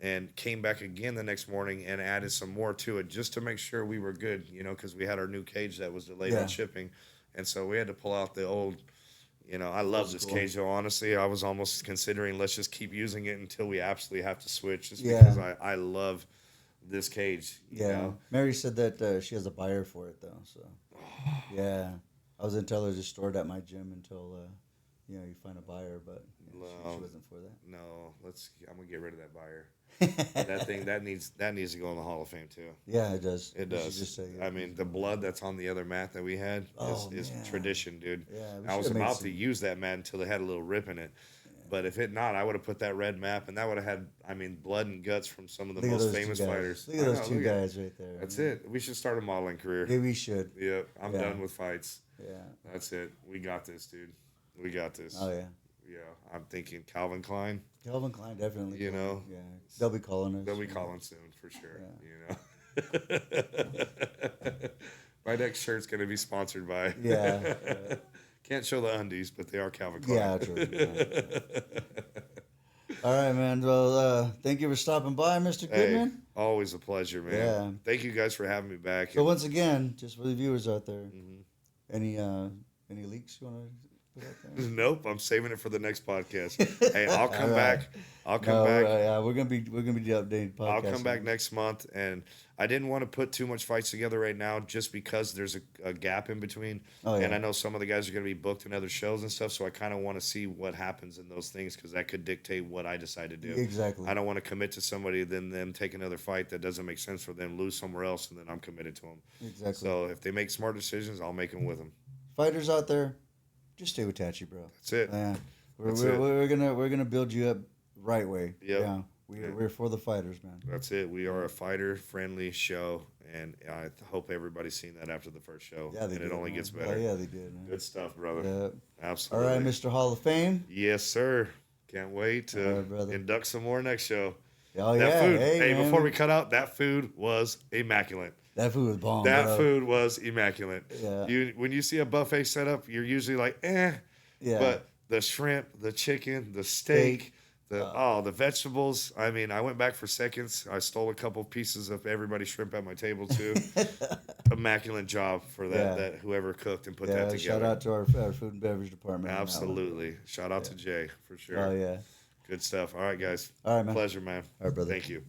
And came back again the next morning and added some more to it just to make sure we were good, you know, because we had our new cage that was delayed on shipping. And so we had to pull out the old, you know, I love this cage, though, honestly. I was almost considering let's just keep using it until we absolutely have to switch just because I love this cage. You know? Mary said that she has a buyer for it, though. So, yeah. I was going to tell her to just store it at my gym until, you know, you find a buyer, but she wasn't for that. No, I'm going to get rid of that buyer. That thing that needs to go in the Hall of Fame too. Yeah, it does. It does. Just say, I mean, the blood that's on the other mat that we had is tradition, dude. Yeah, I was about to use that mat until it had a little rip in it. Yeah. But if it not, I would have put that red map, and that would have had, I mean, blood and guts from some of the most famous fighters. Look at those two guys right there. That's it. We should start a modeling career. Yeah, we should. Yeah, I'm done with fights. Yeah. That's it. We got this, dude. We got this. Oh, yeah. Yeah, I'm thinking Calvin Klein. Calvin Klein, definitely. You know? Yeah. They'll be calling us. They'll be calling soon, for sure. Yeah. You know? My next shirt's going to be sponsored by. Yeah. Can't show the undies, but they are Calvin Klein. Yeah, true. All right, man. Well, thank you for stopping by, Mr. Goodman. Hey, always a pleasure, man. Yeah. Thank you guys for having me back. So once again, just for the viewers out there, any leaks you want to? Nope, I'm saving it for the next podcast. Hey, I'll come back. I'll come back. Yeah, we're gonna be updating podcast. I'll come back next month, and I didn't want to put too much fights together right now, just because there's a gap in between. And I know some of the guys are gonna be booked in other shows and stuff, so I kind of want to see what happens in those things because that could dictate what I decide to do. Exactly. I don't want to commit to somebody, then them take another fight that doesn't make sense for them, lose somewhere else, and then I'm committed to them. Exactly. So if they make smart decisions, I'll make them with them. Fighters out there, just stay with Tachi, bro. That's it. Yeah, we're gonna build you up right way. Yep. Yeah, we're for the fighters, man. That's it. We are a fighter-friendly show, and I hope everybody's seen that after the first show. Yeah, they and did, it only man. gets better. Oh, yeah, they did, man. Good stuff, brother. Yeah, absolutely. All right, Mr. Hall of Fame. Yes, sir. Can't wait to induct some more next show. Oh that food. Hey, before we cut out, that food was immaculate. That food was bomb. That food was immaculate. Yeah. When you see a buffet set up, you're usually like, eh. Yeah. But the shrimp, the chicken, the steak, the vegetables. I mean, I went back for seconds. I stole a couple pieces of everybody's shrimp at my table too. Immaculate job for that whoever cooked and put that together. Shout out to our food and beverage department. Absolutely. Shout out to Jay for sure. Oh yeah. Good stuff. All right, guys. All right, man. Pleasure, man. All right, brother. Thank you.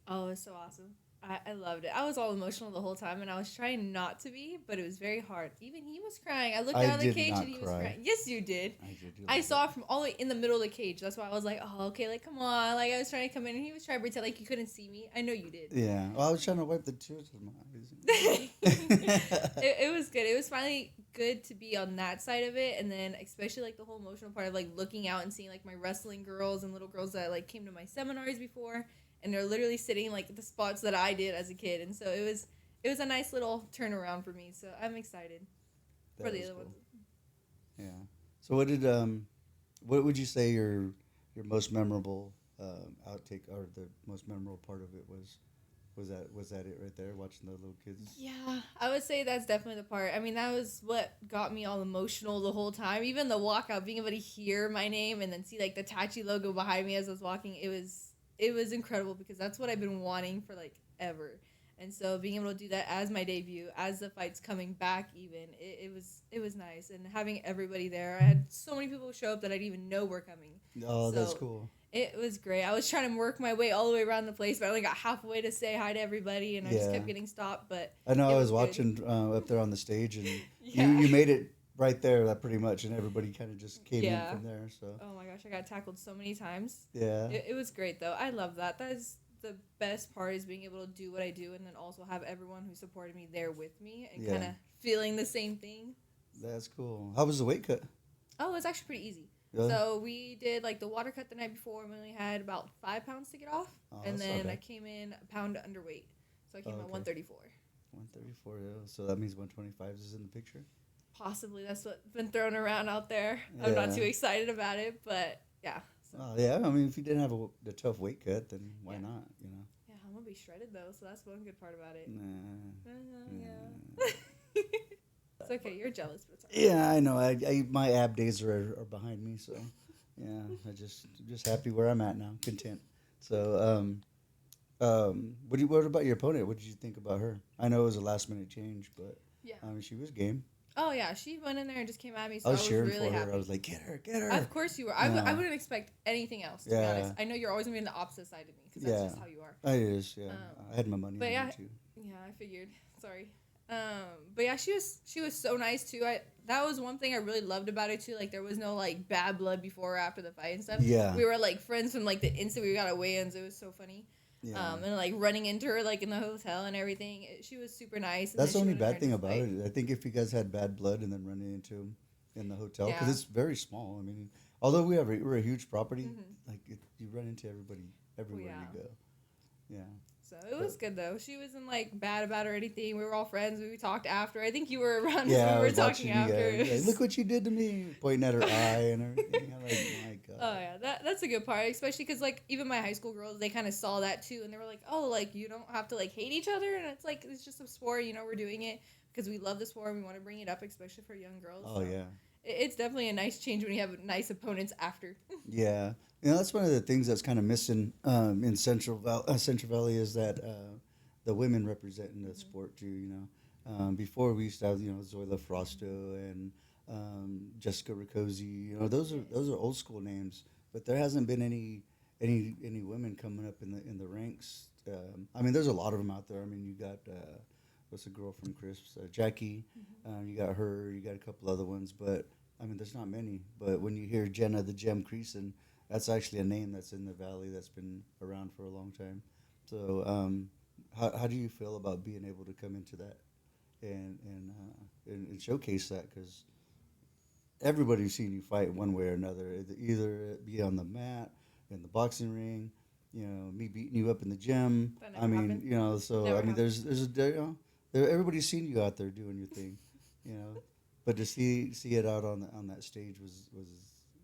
Oh, it was so awesome. I loved it. I was all emotional the whole time, and I was trying not to be, but it was very hard. Even he was crying. I looked down the cage, and he was crying. Yes, you did. I saw it from all the way in the middle of the cage. That's why I was like, oh, okay, like, come on. Like, I was trying to come in, and he was trying to pretend like he couldn't see me. I know you did. Yeah. Well, I was trying to wipe the tears from my eyes. It was good. It was finally good to be on that side of it, and then especially, like, the whole emotional part of, like, looking out and seeing, like, my wrestling girls and little girls that, like, came to my seminars before. And they're literally sitting like the spots that I did as a kid, and so it was a nice little turnaround for me. So I'm excited for the other ones. Yeah. So what would you say your most memorable outtake or the most memorable part of it was? Was that it right there, watching the little kids? Yeah, I would say that's definitely the part. I mean, that was what got me all emotional the whole time. Even the walkout, being able to hear my name and then see like the Tachi logo behind me as I was walking, it was incredible because that's what I've been wanting for like ever. And so being able to do that as my debut, as the fight's coming back even, it was nice. And having everybody there, I had so many people show up that I didn't even know were coming. Oh, so that's cool. It was great. I was trying to work my way all the way around the place, but I only got halfway to say hi to everybody, and I just kept getting stopped. But I know I was watching up there on the stage, and you made it right there, that pretty much, and everybody kind of just came in from there. So Oh my gosh, I got tackled so many times. yeah, It was great though. I love that. That is the best part, is being able to do what I do and then also have everyone who supported me there with me and kind of feeling the same thing. that's cool. How was the weight cut? Oh, it's actually pretty easy. Really? So we did like the water cut the night before. We only had about 5 pounds to get off, and then I came in a pound underweight. So I came at 134. 134, yeah. So that means 125 is in the picture? Possibly. That's what's been thrown around out there. I'm not too excited about it, but yeah. So. Oh, yeah. I mean, if you didn't have a tough weight cut, then why not, you know? Yeah, I'm going to be shredded, though, so that's one good part about it. Nah. Yeah. It's okay. You're jealous, but it's okay. Yeah, I know. My ab days are behind me, so yeah, I'm just happy where I'm at now, content. So, what about your opponent? What did you think about her? I know it was a last minute change, but yeah, I mean, she was game. Oh yeah, she went in there and just came at me. So I was cheering really for her. happy. I was like, get her. Of course you were. I wouldn't expect anything else, to be honest. I know you're always gonna be on the opposite side of me because that's just how you are. It is. Yeah, I had my money on you too. Yeah, I figured. Sorry. But yeah, she was so nice too. That was one thing I really loved about it too. Like there was no like bad blood before or after the fight and stuff. Yeah. We were like friends from like the instant we got our weigh-ins. It was so funny. Yeah. And like running into her like in the hotel and everything. She was super nice. That's the only bad thing about it. I think if you guys had bad blood and then running into him in the hotel, because it's very small. I mean, although we're a huge property, like you run into everybody everywhere you go. Yeah. So it was good though. She wasn't like bad about it or anything. We were all friends. We talked after. I think you were around when we were talking after. Like, look what you did to me, pointing at her eye and everything. I'm like, my God. Oh yeah, that's a good part, especially because like even my high school girls, they kind of saw that too, and they were like, oh, like you don't have to like hate each other, and it's like it's just a sport. You know, we're doing it because we love the sport and we want to bring it up, especially for young girls. Oh yeah. It's definitely a nice change when you have nice opponents after. Yeah, that's one of the things that's kind of missing in Central Valley is that the women representing the sport too. You know, before we used to have Zoila Frosto and Jessica Riccozzi. You know, those are old school names, but there hasn't been any women coming up in the ranks. I mean, there's a lot of them out there. I mean, you got what's the girl from Crisps, Jackie. You got her. You got a couple other ones, but I mean, there's not many. But when you hear Jennah the Gem Creason, that's actually a name that's in the valley that's been around for a long time. So, how do you feel about being able to come into that and showcase that? Because everybody's seen you fight one way or another, either it be on the mat, in the boxing ring, me beating you up in the gym. I mean, happened. So Never I mean, happened. everybody's seen you out there doing your thing, but to see it out on that stage was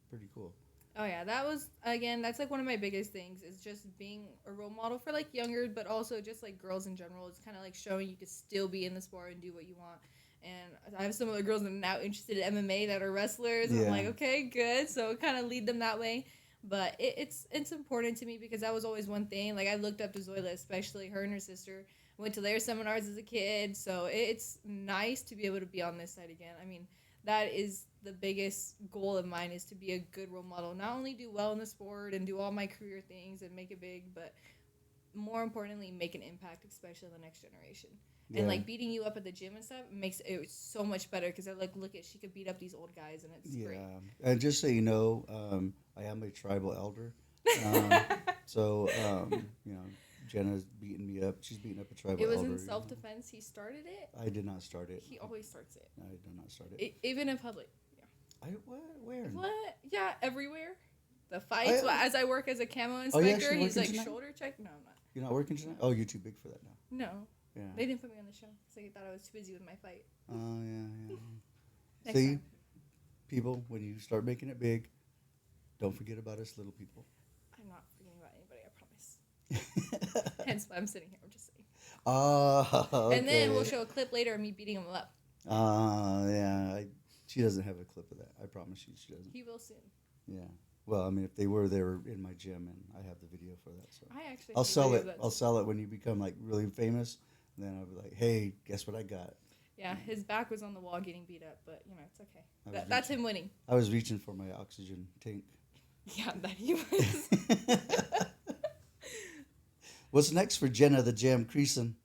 pretty cool. Oh yeah, that's like one of my biggest things is just being a role model for like younger, but also just like girls in general. It's kind of like showing you can still be in the sport and do what you want. And I have some of the girls that are now interested in MMA that are wrestlers. And I'm like, okay, good. So kind of lead them that way. But it's important to me because that was always one thing. Like I looked up to Zoila, especially her and her sister. Went to their seminars as a kid. So it's nice to be able to be on this side again. I mean, that is the biggest goal of mine, is to be a good role model. Not only do well in the sport and do all my career things and make it big, but more importantly, make an impact, especially in the next generation. Yeah. And like beating you up at the gym and stuff makes it so much better because I like look at she could beat up these old guys and it's great. Yeah, and just so you know, I am a tribal elder, so Jennah's beating me up. She's beating up a tribal elder. It was in self-defense. He started it. I did not start it. He always starts it. I did not start it. Even in public. Yeah. Where? What? Yeah, everywhere. The fights. As I work as a camo inspector, he's like tonight? Shoulder check. No, I'm not. You're not working tonight? Oh, you're too big for that now. No. Yeah. They didn't put me on the show because they thought I was too busy with my fight. Oh, yeah. See, people, when you start making it big, don't forget about us little people. I'm not forgetting about anybody, I promise. Hence why I'm sitting here, I'm just saying. Okay. And then we'll show a clip later of me beating him up. Yeah. She doesn't have a clip of that. I promise you she doesn't. He will soon. Yeah. Well, I mean, if they were in my gym, and I have the video for that. So I actually I'll sell it. I'll sell it when you become like really famous. And then I'll be like, hey, guess what I got? Yeah, his back was on the wall getting beat up, but, it's okay. That's him winning. I was reaching for my oxygen tank. Yeah, that he was. What's next for Jennah the Jam Creason?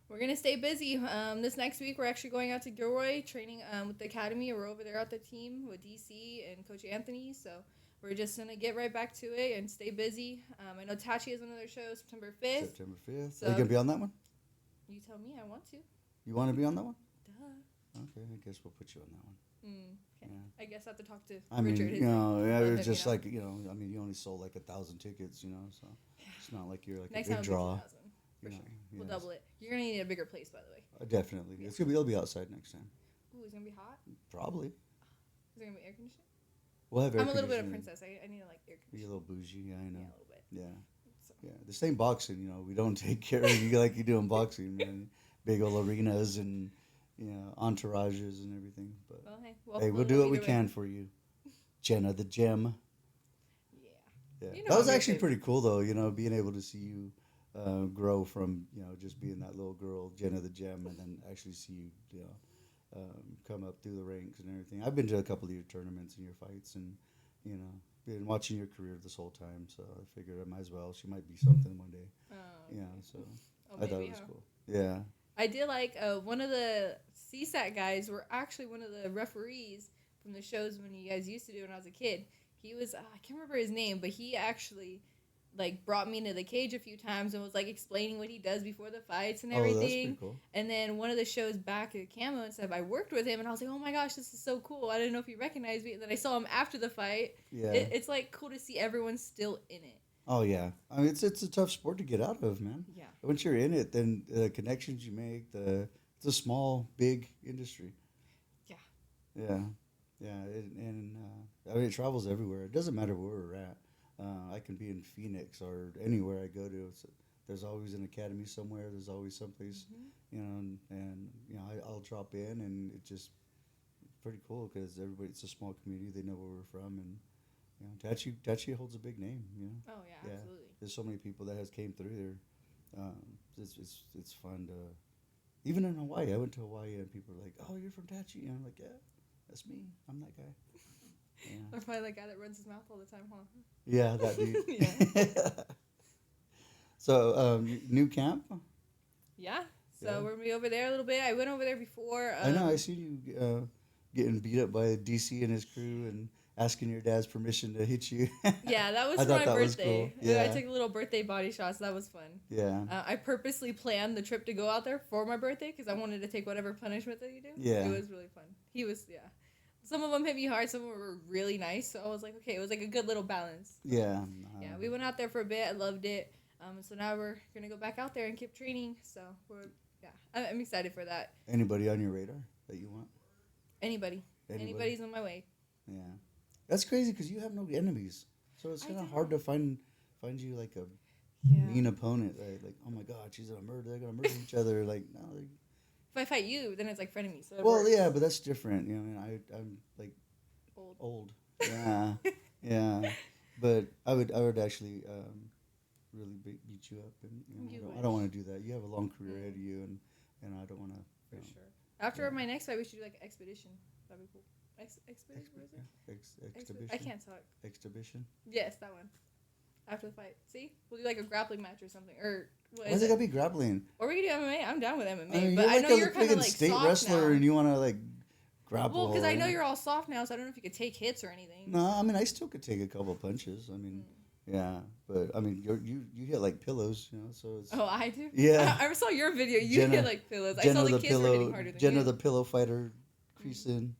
We're We're gonna stay busy. This next week we're actually going out to Gilroy, training with the academy. We're over there at the team with DC and Coach Anthony. So we're just gonna get right back to it and stay busy. I know Tachi has another show September 5th. September 5th. So Are you going to be on that one? You tell me. I want to. You want to be on that one? Duh. Okay, I guess we'll put you on that one. Okay. Yeah. I guess I have to talk to I mean, Richard. you know, yeah, let it's him, just you know. like, you know, I mean, you only sold like 1,000 tickets, you know, so it's not like you're like Next a time big it'll be draw. 2,000 for You sure. know, We'll yes. double it. You're gonna need a bigger place, by the way. Definitely. Yeah. It'll be outside next time. Ooh, it's gonna be hot. Probably. Is there gonna be air conditioning? We'll have air I'm a little bit of conditioning. princess. I need to like air Be a conditioning. little bougie, yeah, I know. Yeah, a little bit. Yeah. So. Yeah. The same boxing, you know, we don't take care of you like you do in boxing, man. Big old arenas and, you know, entourages and everything. But Well, hey, we'll do what we can for you. Jennah the Gem. Yeah. Yeah. You know That was I'm your actually favorite. pretty cool, though, you know, being able to see you grow from, you know, just being that little girl, Jennah the Gem, and then actually see you, you know, come up through the ranks and everything. I've been to a couple of your tournaments and your fights and, you know, been watching your career this whole time, so I figured I might as well. She might be something one day. Oh, Yeah, okay. so Oh, I thought maybe, it was huh? cool. Yeah. I did like one of the CSAT guys were actually one of the referees from the shows when you guys used to do when I was a kid. He was I can't remember his name, but he actually like brought me into the cage a few times and was like explaining what he does before the fights and Oh, that's everything. pretty cool. And then one of the shows back at Camo and stuff, I worked with him and I was like, oh my gosh, this is so cool. I didn't know if he recognized me. And then I saw him after the fight. Yeah. It's like cool to see everyone still in it. Oh yeah. I mean, it's a tough sport to get out of, man. Yeah. Once you're in it, then the connections you make, it's a small, big industry. Yeah. Yeah, yeah, I mean, it travels everywhere. It doesn't matter where we're at. I can be in Phoenix or anywhere I go to. There's always an academy somewhere. There's always someplace, you know, and you know, I'll drop in, and it's just pretty cool because everybody. It's a small community. They know where we're from, and you know, Tachi holds a big name. You know. Oh yeah, Yeah. absolutely. There's so many people that has came through there. It's fun to. Even in Hawaii, I went to Hawaii and people were like, "Oh, you're from Tachi," and I'm like, "Yeah, that's me. I'm that guy." Yeah. Or probably that guy that runs his mouth all the time, huh? Yeah, that dude. Yeah. So, new camp? Yeah. So Yeah. we're gonna be over there a little bit. I went over there before. I know. I seen you getting beat up by DC and his crew and asking your dad's permission to hit you. Yeah, that was I for thought my that was birthday. cool. Yeah. I took a little birthday body shots. That was fun. Yeah. I purposely planned the trip to go out there for my birthday because I wanted to take whatever punishment that you do. Yeah. It was really fun. He was, yeah. Some of them hit me hard. Some of them were really nice. So I was like, okay, it was like a good little balance. Yeah. Yeah, we went out there for a bit. I loved it. So now we're gonna go back out there and keep training. So I'm excited for that. Anybody on your radar that you want? Anybody. Anybody's on my way. Yeah. That's crazy because you have no enemies. So it's I kind of don't. hard to find you like a Yeah. mean opponent. Right? Like, oh my God, she's gonna murder. They're gonna murder each other. Like, no. If I fight you, then it's like frenemies. So it Well, works. yeah, but that's different. You know, I'm like Old. old. Yeah, yeah. But I would actually really beat you up, and you know, I don't want to do that. You have a long career ahead of you, and I don't want to. For sure. After my next fight, we should do like an expedition. That'd be cool. Expedition? What is it? Exhibition. I can't talk. Exhibition. Yes, that one. After the fight. See? We'll do like a grappling match or something. Or what Why is is it it? gotta be grappling? Or we could do MMA. I'm down with MMA. I mean, but you're I like know a you're kind of friggin' like state soft wrestler, now. and you want to like grapple. Well, because I know and- you're all soft now, so I don't know if you could take hits or anything. No, I mean I still could take a couple punches. I mean, yeah, but I mean you hit like pillows, you know. So it's Oh, I do? Yeah. I saw your video. You Jennah- hit like pillows. I saw the kids were hitting harder than Jennah you. the pillow fighter, creasing,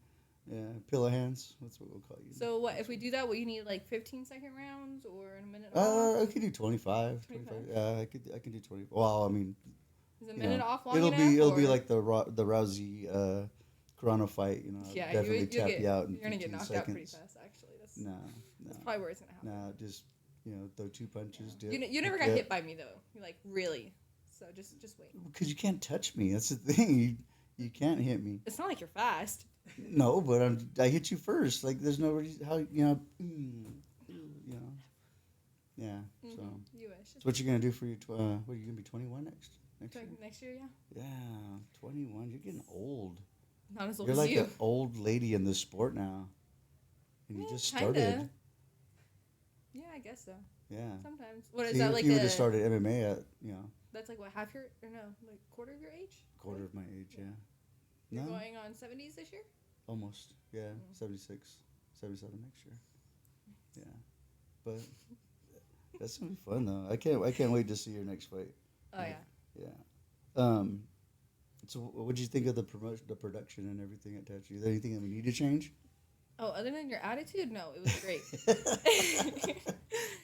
yeah, pillow hands. That's what we'll call you. So what, if we do that, will you need like 15-second rounds or in a minute off? I could do 25. 25? Yeah, I can do 20. Well, I mean, Is a you minute know, off long it'll enough? be or? like the Rousey Corona fight. You know, I'll Yeah, definitely you'll tap get, you out in you're going to get 15 knocked seconds. out pretty fast, actually. No, That's probably where it's going to happen. no, just throw two punches. Dip, You never got hit by me, though. You're like, really? So just wait. Because you can't touch me. That's the thing. You can't hit me. It's not like you're fast. No, but I hit you first. Like there's no reason how yeah. So. You wish. So what you gonna do for your? What are you gonna be 21 next? Next year? Next year, yeah. Yeah, 21. You're getting old. Not as old You're as like you. an old lady in this sport now. And you Yeah, just kinda. started. Yeah, I guess so. Yeah. Sometimes. What is See, that if like you would a... have started MMA at, That'd That's like what, half your, or no, like quarter of your age? Quarter of my age, yeah. You're No, going on 70s this year? almost. Yeah, 76, 77 next year. Yeah, but that's gonna be fun though. I can't wait to see your next fight. Oh, yeah. Yeah. So what did you think of the production and everything at Tachi? Is there anything that we need to change? Oh, other than your attitude? No, it was great.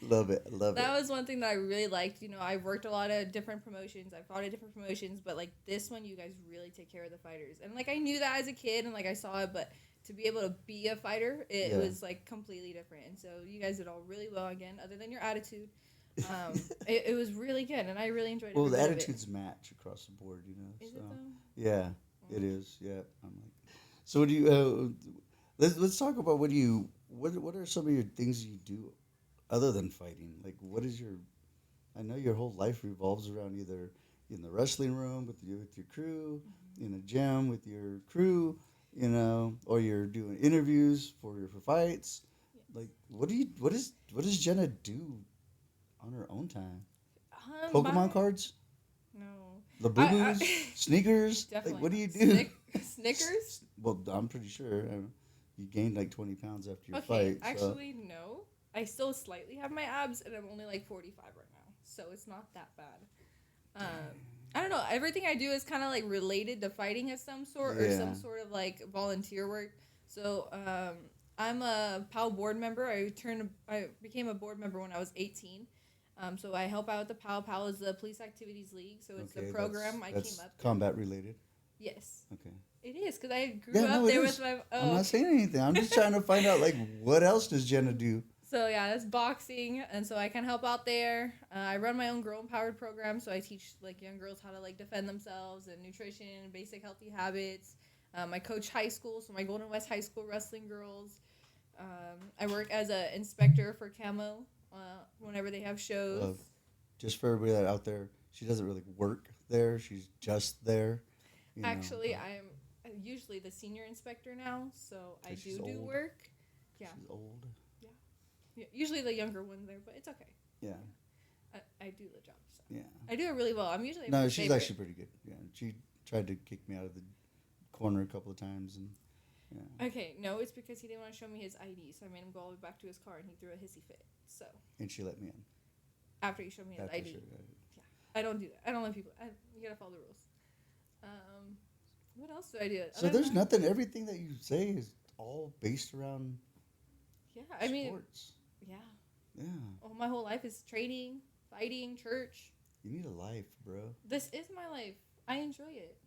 Love it. That was one thing that I really liked. You know, I've worked a lot of different promotions. I've fought at different promotions, but like this one, you guys really take care of the fighters. And like I knew that as a kid, and like I saw it, but to be able to be a fighter, it was like completely different. And so you guys did all really well again, other than your attitude. It was really good, and I really enjoyed it. Well, the attitudes match across the board, you know. Is so. it though? Yeah, it is. Yeah, I'm like. So what do you? Let's talk about what are some of your things you do other than fighting? Like, what is your? I know your whole life revolves around either in the wrestling room with your crew, in a gym with your crew, you know, or you're doing interviews for fights. Yes. Like, what does Jennah do on her own time? Pokemon cards? No. Labubu's? Sneakers? Definitely. Like, what do you do? Snickers? Well, I'm pretty sure you gained like 20 pounds after your fight. fight. Actually, no. I still slightly have my abs, and I'm only like 45 right now, so it's not that bad. I don't know. Everything I do is kind of like related to fighting of some sort, or some sort of like volunteer work. So I'm a PAL board member. I became a board member when I was 18. So I help out the PAL. PAL is the Police Activities League, so it's the program I came up through. Combat related? Yes. Okay. It is, because I grew up there with my... Oh. I'm not saying anything. I'm just trying to find out, like, what else does Jennah do? So, yeah, that's boxing, and so I can help out there. I run my own girl-empowered program, so I teach, like, young girls how to, like, defend themselves and nutrition and basic healthy habits. I coach high school, so my Golden West High School wrestling girls. I work as an inspector for Camo whenever they have shows. Just for everybody out there, she doesn't really work there. She's just there. Actually, I'm usually the senior inspector now, so I do work. Yeah. She's old. Yeah. Usually the younger one's there, but it's okay. Yeah. I do the job. So. Yeah. I do it really well. I'm usually No, she's actually pretty good. Yeah. She tried to kick me out of the corner a couple of times, and yeah. Okay, no, it's because he didn't want to show me his ID, so I made him go all the way back to his car, and he threw a hissy fit. So. And she let me in. After you showed me his ID. Yeah. I don't do that. I don't let people. You gotta follow the rules. What else do I do? So there's nothing. Everything that you say is all based around. Yeah, I mean. Sports. Yeah. Yeah. Oh, my whole life is training, fighting, church. You need a life, bro. This is my life. I enjoy it.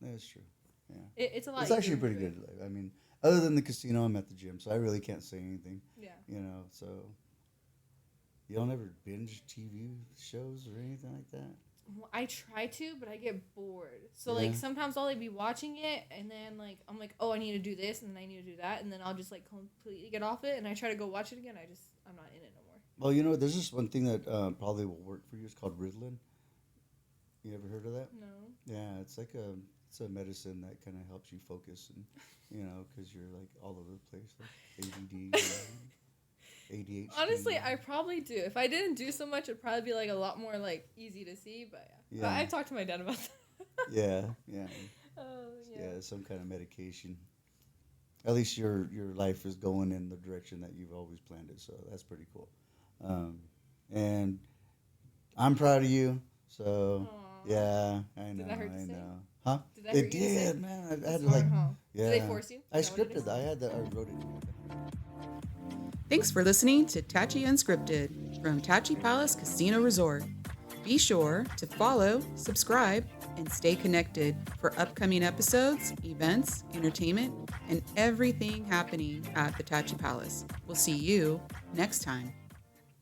That's true. Yeah. It's a lot. It's actually pretty good. I mean, other than the casino, I'm at the gym, so I really can't say anything. Yeah. You know, so you don't ever binge TV shows or anything like that? Well, I try to, but I get bored. So, like, sometimes I'll, like, be watching it, and then, like, I'm like, oh, I need to do this, and then I need to do that, and then I'll just, like, completely get off it, and I try to go watch it again. I'm not in it no more. Well, you know, there's just one thing that probably will work for you. It's called Ritalin. You ever heard of that? No. Yeah, it's like a medicine that kind of helps you focus, and, you know, because you're, like, all over the place, like ADD, ADHD. Honestly, I probably do. If I didn't do so much, it'd probably be, like, a lot more, like, easy to see, but yeah. I talked to my dad about that. Yeah. Oh, yeah. Yeah, some kind of medication. At least your life is going in the direction that you've always planned it, so that's pretty cool. And I'm proud of you. So Aww. Yeah, I know. Did that hurt to say? Huh? Did that hurt it you to say? did, man. I had to like. Yeah. Did they force you? I scripted. I wrote it. Thanks for listening to Tachi Unscripted from Tachi Palace Casino Resort. Be sure to follow, subscribe, and stay connected for upcoming episodes, events, entertainment, and everything happening at the Tachi Palace. We'll see you next time.